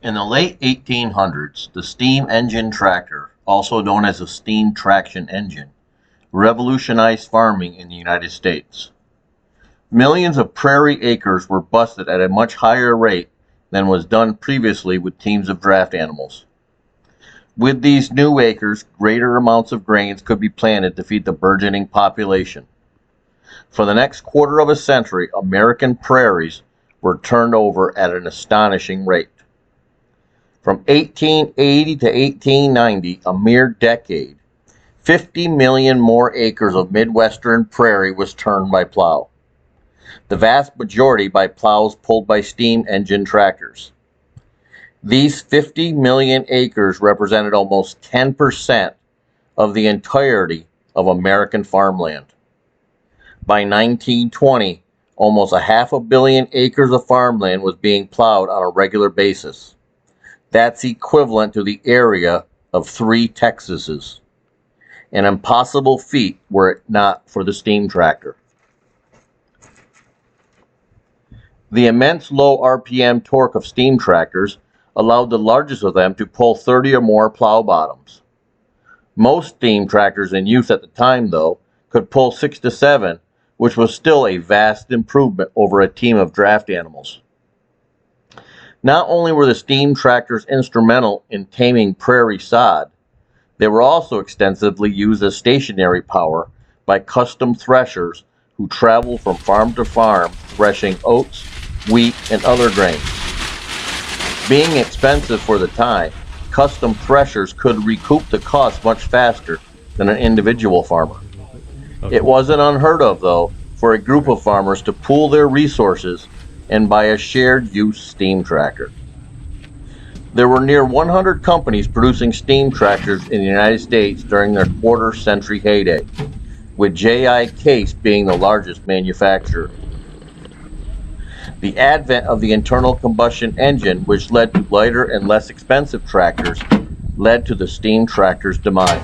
In the late 1800s, the steam engine tractor, also known as a steam traction engine, revolutionized farming in the United States. Millions of prairie acres were busted at a much higher rate than was done previously with teams of draft animals. With these new acres, greater amounts of grains could be planted to feed the burgeoning population. For the next quarter of a century, American prairies were turned over at an astonishing rate. From 1880 to 1890, a mere decade, 50 million more acres of Midwestern prairie was turned by plow. The vast majority by plows pulled by steam engine tractors. These 50 million acres represented almost 10% of the entirety of American farmland. By 1920, almost a half a billion acres of farmland was being plowed on a regular basis. That's equivalent to the area of 3 Texases. An impossible feat were it not for the steam tractor. The immense low RPM torque of steam tractors allowed the largest of them to pull 30 or more plow bottoms. Most steam tractors in use at the time, though, could pull 6 to 7, which was still a vast improvement over a team of draft animals. Not only were the steam tractors instrumental in taming prairie sod, they were also extensively used as stationary power by custom threshers who traveled from farm to farm threshing oats, wheat, and other grains. Being expensive for the time, custom threshers could recoup the cost much faster than an individual farmer. It wasn't unheard of, though, for a group of farmers to pool their resources and buy a shared-use steam tractor. There were near 100 companies producing steam tractors in the United States during their quarter-century heyday, with J.I. Case being the largest manufacturer. The advent of the internal combustion engine, which led to lighter and less expensive tractors, led to the steam tractor's demise.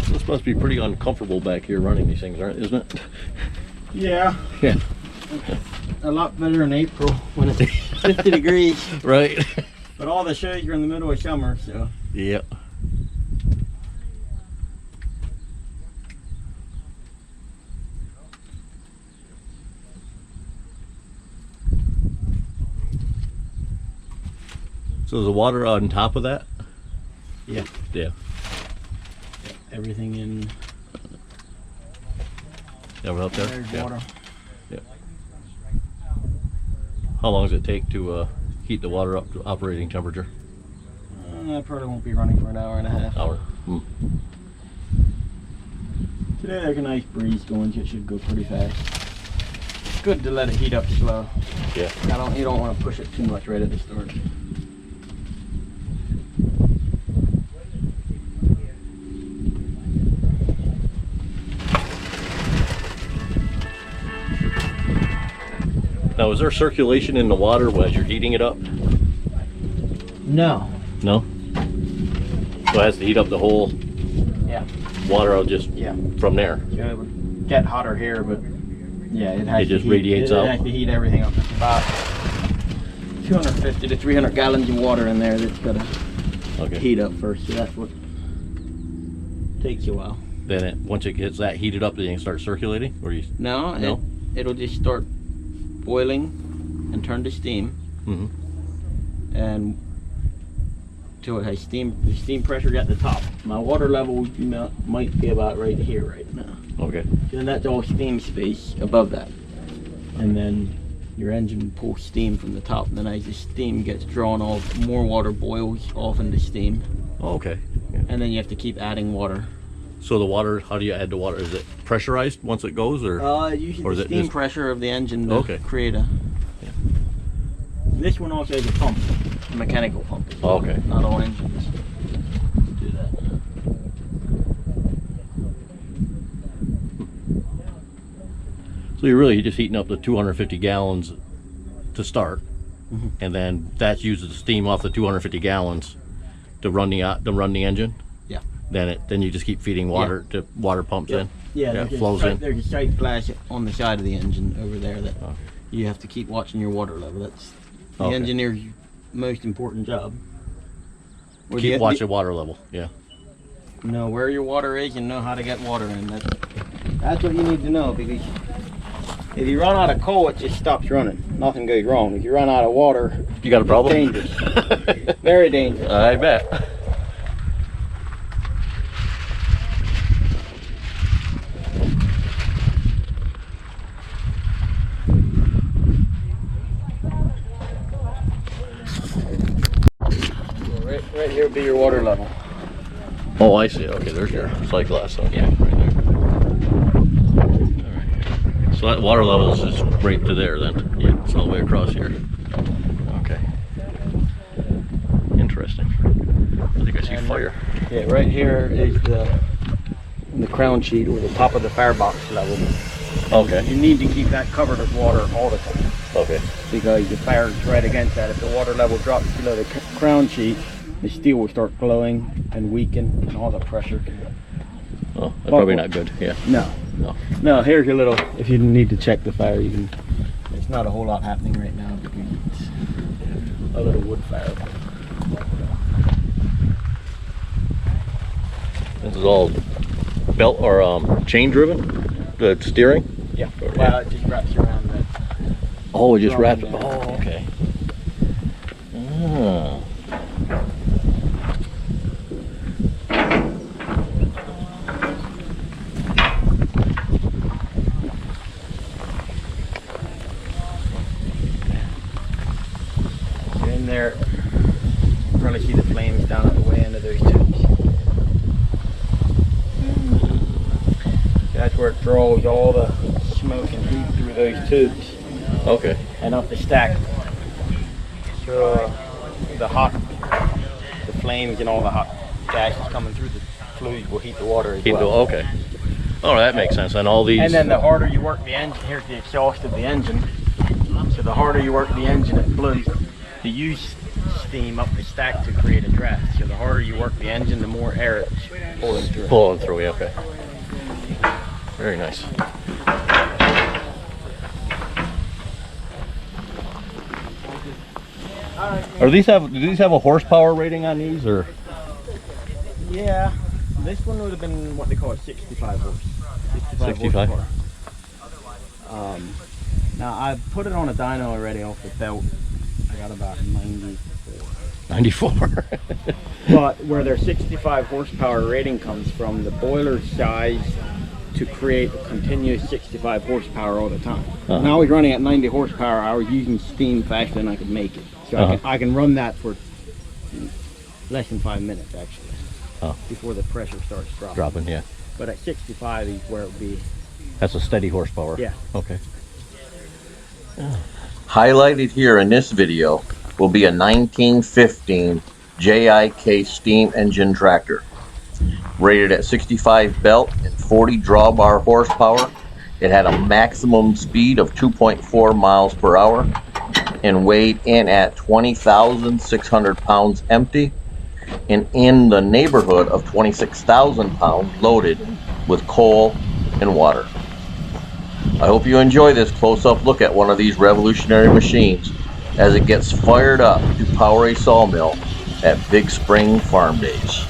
This must be pretty uncomfortable back here running these things, isn't it? Yeah. Yeah. A lot better in April when it's 50 degrees. Right. But all the shows are in the middle of summer, so. Yep. So is the water on top of that? Yeah. Yeah. Everything in Over up there? there's Yeah. water. How long does it take to heat the water up to operating temperature? I probably won't be running for an hour and a half. Hour. Today there's a nice breeze going, so it should go pretty fast. It's good to let it heat up slow. Yeah. You don't want to push it too much right at the start. Now, is there circulation in the water as you're heating it up? No. No? So it has to heat up the whole Yeah. water out just Yeah. from there? Yeah, it would get hotter here, but yeah, it has It to just heat, radiates out? It has to heat everything up. It's about 250 to 300 gallons of water in there that's got to Okay. heat up first, so that's what takes a while. Then once it gets that heated up, then you can start circulating? Or you? No, it'll just start boiling and turn to steam, and till it has steam. The steam pressure at the top. My water level might be about right here right now. Okay. And that's all steam space above that, and then your engine pulls steam from the top, and then as the steam gets drawn off, more water boils off into steam, Oh, okay. Yeah. and then you have to keep adding water. So the water, how do you add the water? Is it pressurized once it goes, or? Usually Or is the it steam just- pressure of the engine to Okay. create a. Yeah. This one also has a pump, a mechanical pump. as well. Okay. Not all engines do that. So you're really just heating up the 250 gallons to start, and then that uses the steam off the 250 gallons to run the engine. Yeah. Then you just keep feeding water to water pumps in. Yeah, it flows in. There's a sight flash on the side of the engine over there that you have to keep watching your water level. That's the engineer's most important job. Keep watching water level. Yeah. Know where your water is and know how to get water in. That's what you need to know, because if you run out of coal, it just stops running. Nothing goes wrong. If you run out of water, You got a problem? it's dangerous. Very dangerous. I bet. Right here would be your water level. Oh, I see. Okay, there's your sight glass. Okay, Yeah. right there. All right. So that water level is just right to there then? Yeah. It's all the way across here. Okay. Interesting. I think I see fire. Yeah, right here is the crown sheet, or the top of the firebox level. Okay. You need to keep that covered with water all the time, Okay. because the fire is right against that. If the water level drops below the crown sheet, the steel will start glowing and weaken, and all the pressure can... Oh, that's probably not good. Yeah. No, here's your little, if you need to check the fire, you can... There's not a whole lot happening right now, because it's a little wood fire. This is all belt or chain driven? The steering? Yeah. Well, it just wraps around that. Oh, it just wraps. There. Oh, okay. Ah. You're in there, you probably see the flames down at the way end of those tubes. That's where it draws all the smoke and heat through those tubes Okay. and up the stack. So the flames and all the hot gases coming through the fluid will heat the water as well. Okay. Oh, that makes sense. And all these. And then the harder you work the engine, here's the exhaust of the engine. So the harder you work the engine, it blows the used steam up the stack to create a draft. So the harder you work the engine, the more air it's pulling through. Pulling through, yeah, okay. Very nice. Do these have a horsepower rating on these, or? Yeah, this one would have been what they call a 65 horse. 65? horsepower. Now I put it on a dyno already off the belt. I got about 94. 94. But where their 65 horsepower rating comes from, the boiler size to create a continuous 65 horsepower all the time. Now I was running at 90 horsepower. I was using steam faster than I could make it. So I can run that for less than 5 minutes actually, before the pressure starts dropping. Yeah. But at 65 is where it would be. That's a steady horsepower. Yeah. Okay. Highlighted here in this video will be a 1915 JIK steam engine tractor. Rated at 65 belt and 40 drawbar horsepower. It had a maximum speed of 2.4 miles per hour and weighed in at 20,600 pounds empty and in the neighborhood of 26,000 pounds loaded with coal and water. I hope you enjoy this close-up look at one of these revolutionary machines as it gets fired up to power a sawmill at Big Spring Farm Days.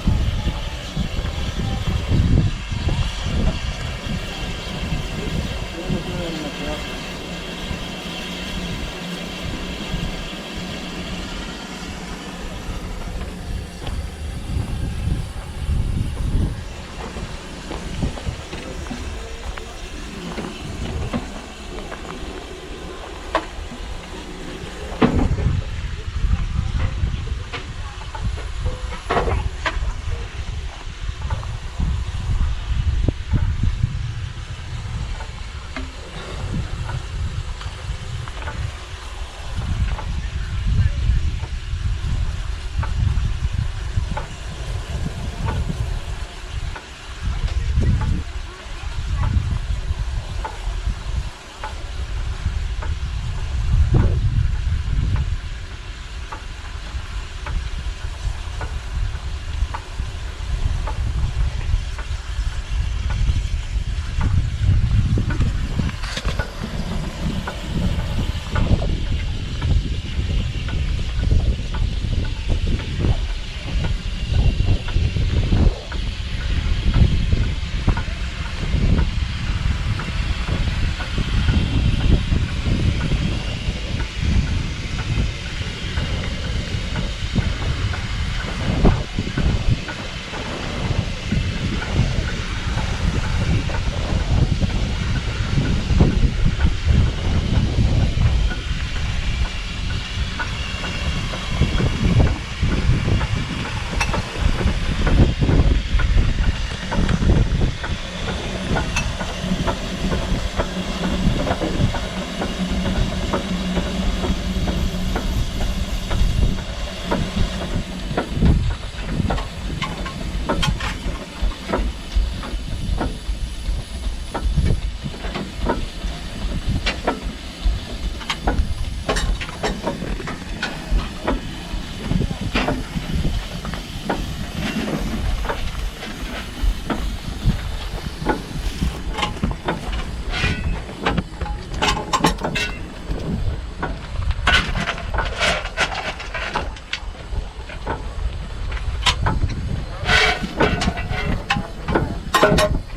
it.